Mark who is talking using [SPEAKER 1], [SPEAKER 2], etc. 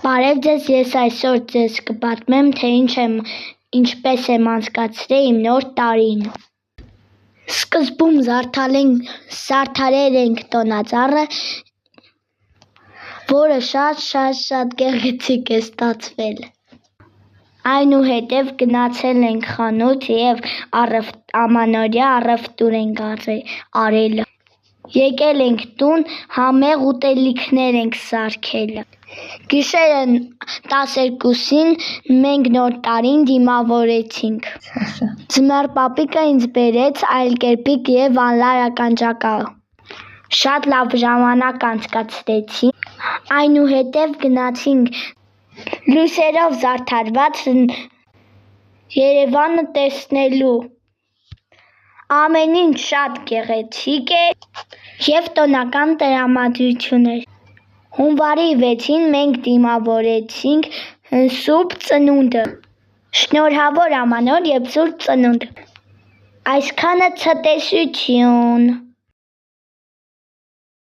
[SPEAKER 1] Բարև ձեզ, ես այսօր ձեզ կպատմեմ, թե ինչպես եմ անցկացրել իմ նոր տարին։ Սկզբում զարդարել ենք տոնածառը, որը շատ գեղեցիկ է ստացվել։ Այնուհետև գնացել ենք խանութ և ամանորյա առևտուր ենք արել։ Եկել ենք տուն, համեղ ուտելիքներ ենք սարքել։ Գիշերը 12-ին մենք նոր տարին դիմավորեցինք։ Ձմեռ պապիկը ինձ բերեց այլկերպիկ և անլար ականջակալ։ Շատ լավ ժամանակ անցկացրեցինք։ Այնուհետև գնացինք լույսերով զարդարված Երևանը տեսնելու։ Ամեն ինչ շատ գեղեցիկ է և տոնական տրամադրություն էր։ Հունվարի 6-ին մենք դիմավորեցինք Սուրբ Ծնունդը։ Շնորհավոր Ամանոր և Սուրբ Ծնունդ։ Այսքանը ցտեսություն։